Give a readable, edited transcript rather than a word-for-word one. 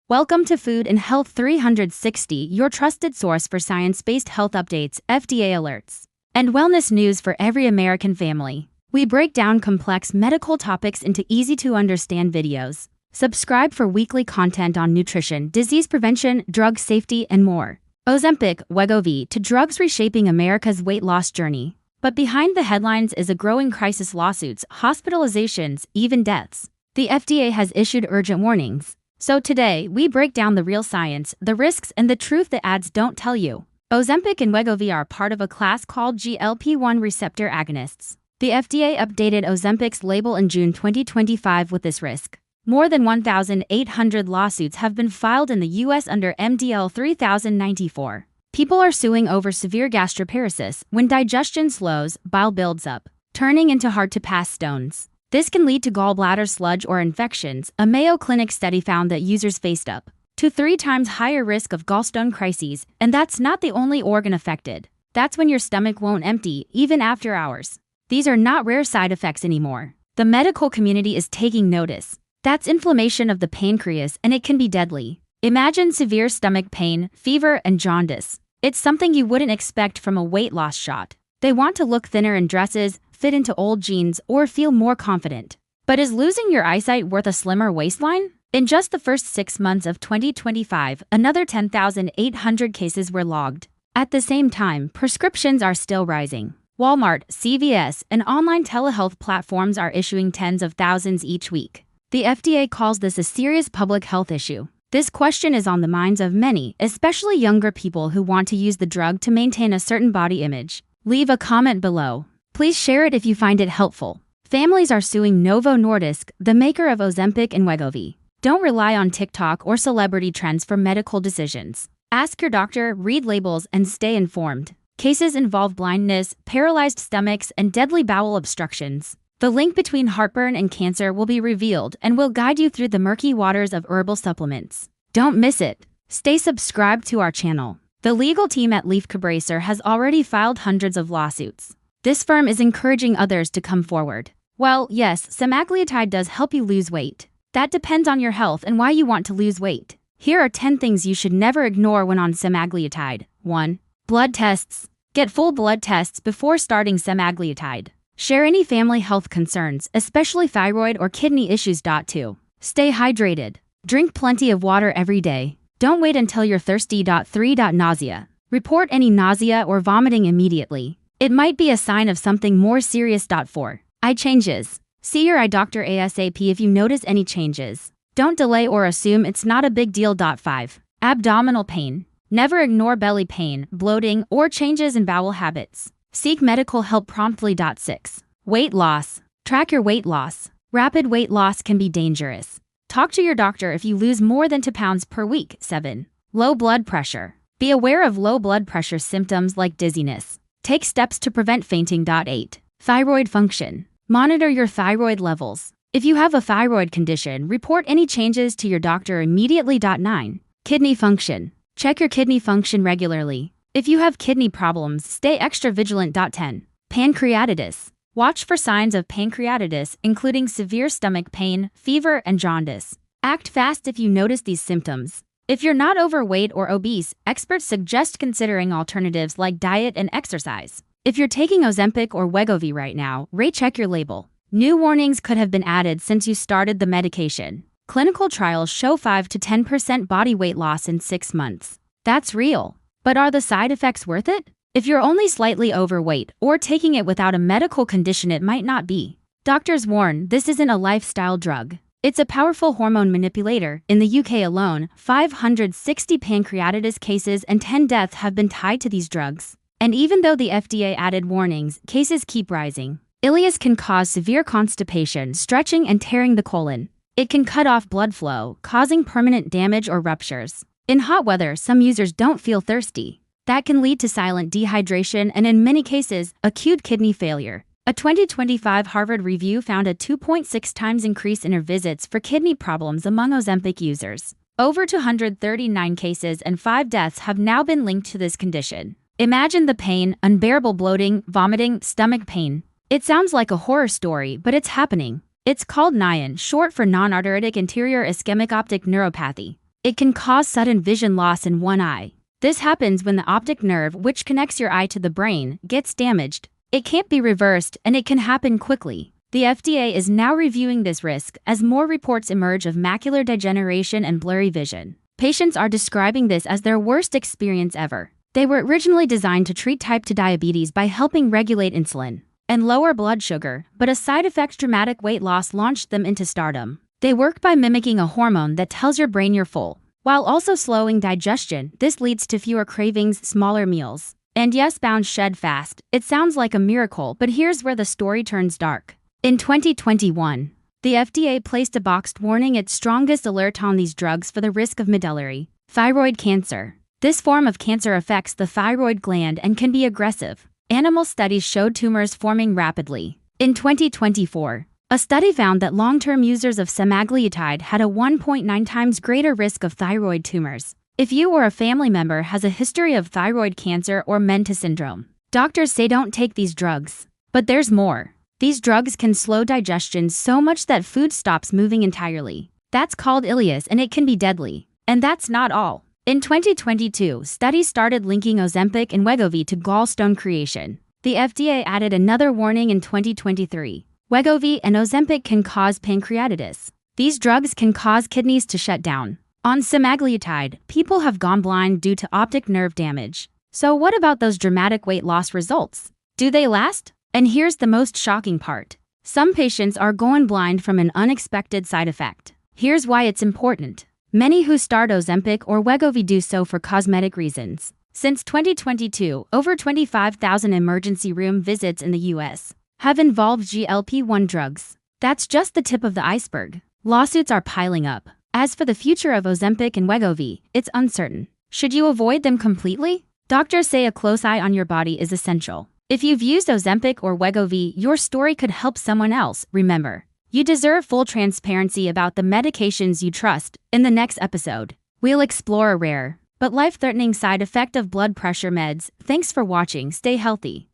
Welcome to Food and Health 360, your trusted source for science-based health updates, FDA alerts, and wellness news for every American family. We break down complex medical topics into easy-to-understand videos. Subscribe for weekly content on nutrition, disease prevention, drug safety, and more. Ozempic Wegovy to drugs reshaping America's weight loss journey. But behind the headlines is a growing crisis: lawsuits, hospitalizations, even deaths. The FDA has issued urgent warnings. So today, we break down the real science, the risks, and the truth that ads don't tell you. Ozempic and Wegovy are part of a class called GLP-1 receptor agonists. The FDA updated Ozempic's label in June 2025 with this risk. More than 1,800 lawsuits have been filed in the U.S. under MDL 3094. People are suing over severe gastroparesis. When digestion slows, bile builds up, turning into hard-to-pass stones. This can lead to gallbladder sludge or infections. A Mayo Clinic study found that users faced up to 3 times higher risk of gallstone crises, and that's not the only organ affected. That's when your stomach won't empty, even after hours. These are not rare side effects anymore. The medical community is taking notice. That's inflammation of the pancreas, and it can be deadly. Imagine severe stomach pain, fever, and jaundice. It's something you wouldn't expect from a weight loss shot. They want to look thinner in dresses, fit into old jeans, or feel more confident. But is losing your eyesight worth a slimmer waistline? In just the first 6 months of 2025, another 10,800 cases were logged. At the same time, prescriptions are still rising. Walmart, CVS, and online telehealth platforms are issuing tens of thousands each week. The FDA calls this a serious public health issue. This question is on the minds of many, especially younger people who want to use the drug to maintain a certain body image. Leave a comment below. Please share it if you find it helpful. Families are suing Novo Nordisk, the maker of Ozempic and Wegovy. Don't rely on TikTok or celebrity trends for medical decisions. Ask your doctor, read labels, and stay informed. Cases involve blindness, paralyzed stomachs, and deadly bowel obstructions. The link between heartburn and cancer will be revealed and will guide you through the murky waters of herbal supplements. Don't miss it. Stay subscribed to our channel. The legal team at Leaf Cabraser has already filed hundreds of lawsuits. This firm is encouraging others to come forward. Well, yes, Semaglutide does help you lose weight. That depends on your health and why you want to lose weight. Here are 10 things you should never ignore when on Semaglutide. 1. Blood tests. Get full blood tests before starting Semaglutide. Share any family health concerns, especially thyroid or kidney issues. 2. Stay hydrated. Drink plenty of water every day. Don't wait until you're thirsty. 3. Nausea. Report any nausea or vomiting immediately. It might be a sign of something more serious. 4. Eye changes. See your eye doctor ASAP if you notice any changes. Don't delay or assume it's not a big deal. 5. Abdominal pain. Never ignore belly pain, bloating, or changes in bowel habits. Seek medical help promptly. 6. Weight loss. Track your weight loss. Rapid weight loss can be dangerous. Talk to your doctor if you lose more than 2 pounds per week. 7. Low blood pressure. Be aware of low blood pressure symptoms like dizziness. Take steps to prevent fainting. 8. Thyroid function. Monitor your thyroid levels. If you have a thyroid condition, report any changes to your doctor immediately. 9. Kidney function. Check your kidney function regularly. If you have kidney problems, stay extra vigilant. 10. Pancreatitis. Watch for signs of pancreatitis, including severe stomach pain, fever, and jaundice. Act fast if you notice these symptoms. If you're not overweight or obese, experts suggest considering alternatives like diet and exercise. If you're taking Ozempic or Wegovy right now, recheck your label. New warnings could have been added since you started the medication. Clinical trials show 5 to 10% body weight loss in 6 months. That's real. But are the side effects worth it? If you're only slightly overweight or taking it without a medical condition, it might not be. Doctors warn this isn't a lifestyle drug. It's a powerful hormone manipulator. In the UK alone, 560 pancreatitis cases and 10 deaths have been tied to these drugs. And even though the FDA added warnings, cases keep rising. Ileus can cause severe constipation, stretching, and tearing the colon. It can cut off blood flow, causing permanent damage or ruptures. In hot weather, some users don't feel thirsty. That can lead to silent dehydration and, in many cases, acute kidney failure. A 2025 Harvard review found a 2.6 times increase in visits for kidney problems among Ozempic users. Over 239 cases and 5 deaths have now been linked to this condition. Imagine the pain: unbearable bloating, vomiting, stomach pain. It sounds like a horror story, but it's happening. It's called NAION, short for non-arteritic interior ischemic optic neuropathy. It can cause sudden vision loss in one eye. This happens when the optic nerve, which connects your eye to the brain, gets damaged. It can't be reversed, and it can happen quickly. The FDA is now reviewing this risk as more reports emerge of macular degeneration and blurry vision. Patients are describing this as their worst experience ever. They were originally designed to treat type 2 diabetes by helping regulate insulin and lower blood sugar, but a side effect, dramatic weight loss, launched them into stardom. They work by mimicking a hormone that tells your brain you're full, while also slowing digestion. This leads to fewer cravings, smaller meals, and yes, bound shed fast. It sounds like a miracle, but here's where the story turns dark. In 2021, the FDA placed a boxed warning, its strongest alert, on these drugs for the risk of medullary thyroid cancer. This form of cancer affects the thyroid gland and can be aggressive. Animal studies showed tumors forming rapidly. In 2024, a study found that long-term users of semaglutide had a 1.9 times greater risk of thyroid tumors. If you or a family member has a history of thyroid cancer or Mentis syndrome, doctors say don't take these drugs. But there's more. These drugs can slow digestion so much that food stops moving entirely. That's called ileus, and it can be deadly. And that's not all. In 2022, studies started linking Ozempic and Wegovy to gallstone creation. The FDA added another warning in 2023. Wegovy and Ozempic can cause pancreatitis. These drugs can cause kidneys to shut down. On semaglutide, people have gone blind due to optic nerve damage. So what about those dramatic weight loss results? Do they last? And here's the most shocking part. Some patients are going blind from an unexpected side effect. Here's why it's important. Many who start Ozempic or Wegovy do so for cosmetic reasons. Since 2022, over 25,000 emergency room visits in the US have involved GLP-1 drugs. That's just the tip of the iceberg. Lawsuits are piling up. As for the future of Ozempic and Wegovy, it's uncertain. Should you avoid them completely? Doctors say a close eye on your body is essential. If you've used Ozempic or Wegovy, your story could help someone else. Remember, you deserve full transparency about the medications you trust. In the next episode, we'll explore a rare but life-threatening side effect of blood pressure meds. Thanks for watching. Stay healthy.